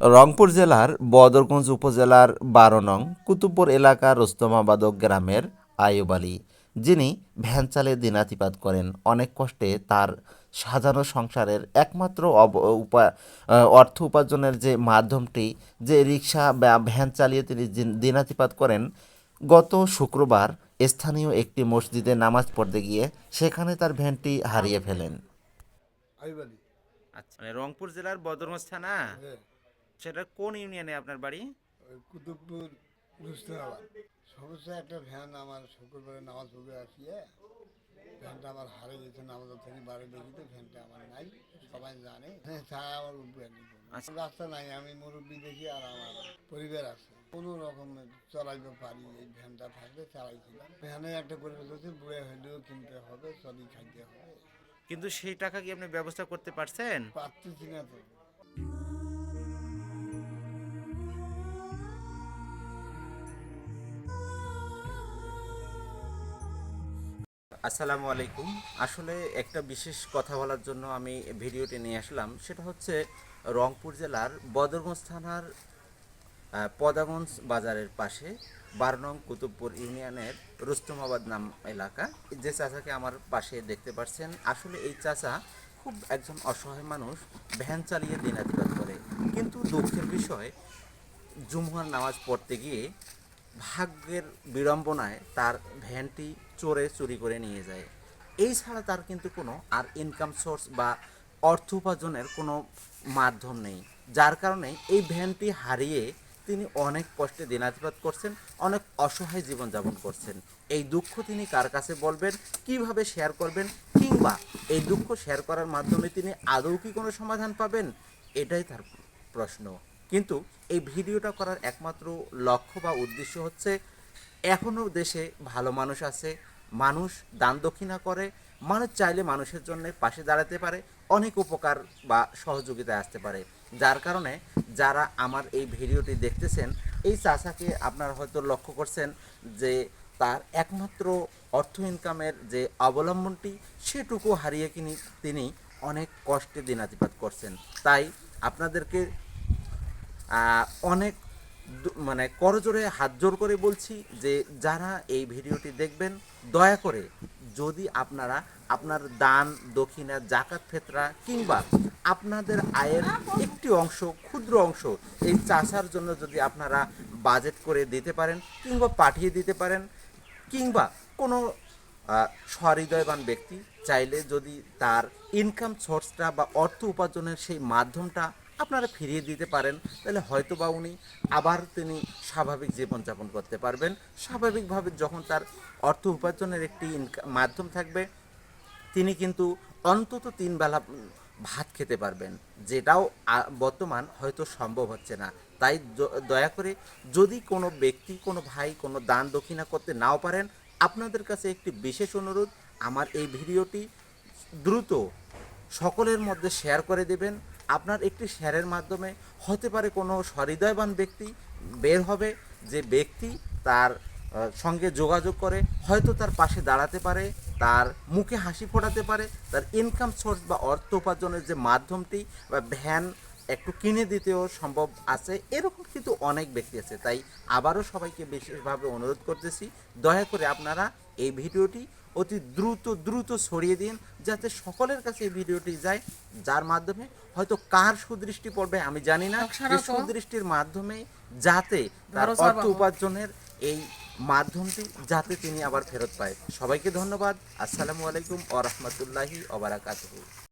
রংপুর জেলার বদরগঞ্জ উপজেলার ১২ নং কুতুবপুর এলাকার রোস্তমাবাদক গ্রামের আইয়ুব আলী, যিনি ভ্যান চালিয়ে দিনাতিপাত করেন। অনেক কষ্টে তার সাজানো সংসারের একমাত্র অর্থ উপার্জনের যে মাধ্যমটি, যে রিক্সা বা ভ্যান চালিয়ে তিনি দিনাতিপাত করেন, গত শুক্রবার স্থানীয় একটি মসজিদে নামাজ পড়তে গিয়ে সেখানে তার ভ্যানটি হারিয়ে ফেলেন। আইব আলী। আচ্ছা, রংপুর জেলার বদরগঞ্জ থানা, হ্যাঁ, সেটা কোন ইউনিয়নে আপনার বাড়ি? ওই কুতুবপুর রুস্তাবাদ। সমস্যা একটা ভ্যান আমার শুক্রবারে নামাজ পড়ে আসিয়ে ভ্যানটা আমার হারিয়ে গেছে। নামাজ থেকে বাড়ি দেখি তো ভ্যানটা আমার নাই, সবাই জানে। হ্যাঁ, ছায়া আমার উঠবে আচ্ছা। রাস্তা নাই, আমি মুরব্বী দেখি আর আমার পরিবার আছে, কোনো রকমে চলাইতে পারি। এই ভ্যানটা থাকলে চালাইছিলাম। ভ্যানে একটা পরিবেশ হচ্ছে, বুড়ে হলেও কিনতে হবে, চলি খাইতে হবে। কিন্তু সেই টাকা কি আপনি ব্যবস্থা করতে পারছেন? পারতেছি না তো। আসসালামু আলাইকুম। আসলে একটা বিশেষ কথা বলার জন্য আমি ভিডিওটি নিয়ে আসলাম। সেটা হচ্ছে রংপুর জেলার বদরগঞ্জ থানার পদাগঞ্জ বাজারের পাশে ১২ নং কুতুবপুর ইউনিয়নের রুস্তমাবাদ নাম এলাকা। যে চাচাকে আমার পাশে দেখতে পাচ্ছেন, আসলে এই চাচা খুব একজন অসহায় মানুষ, ভ্যান চালিয়ে দিনাতিপাত করে। কিন্তু দুঃখের বিষয়, জুমুহার নামাজ পড়তে গিয়ে ভাগ্যের বিড়ম্বনায় তার ভ্যানটি চোরে চুরি করে নিয়ে যায়। এই ছাড়া তার কিন্তু কোনো আর ইনকাম সোর্স বা অর্থ উপার্জনের কোনো মাধ্যম নেই, যার কারণে এই ভ্যানটি হারিয়ে তিনি অনেক কষ্টে দিনাতিপাত করছেন, অনেক অসহায় জীবনযাপন করছেন। এই দুঃখ তিনি কার কাছে বলবেন, কিভাবে শেয়ার করবেন, কিংবা এই দুঃখ শেয়ার করার মাধ্যমে তিনি আদৌ কি কোনো সমাধান পাবেন, এটাই তার প্রশ্ন। কিন্তু এই ভিডিওটা করার একমাত্র লক্ষ্য বা উদ্দেশ্য হচ্ছে, এখনও দেশে ভালো মানুষ আছে, মানুষ দান দক্ষিণা করে, মানুষ চাইলে মানুষের জন্য পাশে দাঁড়াতে পারে, অনেক উপকার বা সহযোগিতায় আসতে পারে। যার কারণে যারা আমার এই ভিডিওটি দেখতেছেন, এই চাচাকে আপনারা হয়তো লক্ষ্য করছেন যে তার একমাত্র অর্থ ইনকামের যে অবলম্বনটি, সেটুকু হারিয়ে তিনি অনেক কষ্টে দিনাতিপাত করছেন। তাই আপনাদেরকে অনেক মানে করজোড়ে হাত জোর করে বলছি যে যারা এই ভিডিওটি দেখবেন, দয়া করে যদি আপনারা আপনার দান দক্ষিণা জাকাত ফেতরা কিংবা আপনাদের আয়ের একটি অংশ, ক্ষুদ্র অংশ এই চাষার জন্য যদি আপনারা বাজেট করে দিতে পারেন কিংবা পাঠিয়ে দিতে পারেন, কিংবা কোনো সহৃদয়বান ব্যক্তি চাইলে যদি তার ইনকাম সোর্সটা বা অর্থ উপার্জনের সেই মাধ্যমটা আপনারা ফিরিয়ে দিতে পারেন, তাহলে হয়তো বা উনি আবার তিনি স্বাভাবিক জীবনযাপন করতে পারবেন। স্বাভাবিকভাবে যখন তার অর্থ উপার্জনের একটি মাধ্যম থাকবে, তিনি কিন্তু অন্তত ৩ বেলা ভাত খেতে পারবেন, যেটাও বর্তমান হয়তো সম্ভব হচ্ছে না। তাই দয়া করে যদি কোনো ব্যক্তি, কোনো ভাই কোনো দান দক্ষিণা করতে নাও পারেন, আপনাদের কাছে একটি বিশেষ অনুরোধ, আমার এই ভিডিওটি দ্রুত সকলের মধ্যে শেয়ার করে দেবেন। আপনার একটি শেয়ারের মাধ্যমে হতে পারে কোনো সহৃদয়বান ব্যক্তি বের হবে, যে ব্যক্তি তার সঙ্গে যোগাযোগ করে হয়তো তার পাশে দাঁড়াতে পারে, তার মুখে হাসি ফোটাতে পারে, তার ইনকাম সোর্স বা অর্থ উপার্জনের যে মাধ্যমটি বা ভ্যান একটু কিনে দিতেও সম্ভব আছে। এরকম কিন্তু অনেক ব্যক্তি আছে। তাই আবারও সবাইকে বিশেষভাবে অনুরোধ করতেছি, দয়া করে আপনারা এই ভিডিওটি অতি দ্রুত ছড়িয়ে দিন, যাতে সকলের কাছে এই ভিডিওটি যায়, যার মাধ্যমে হয়তো কার সুদৃষ্টি পড়বে আমি জানি না, এই সুদৃষ্টির মাধ্যমে যাতে তার অর্থ উপার্জনের এই মাধ্যমটি যাতে তিনি আবার ফেরত পায়। সবাইকে ধন্যবাদ। আসসালামু আলাইকুম ওয়া রাহমাতুল্লাহি ওয়া বারাকাতুহু।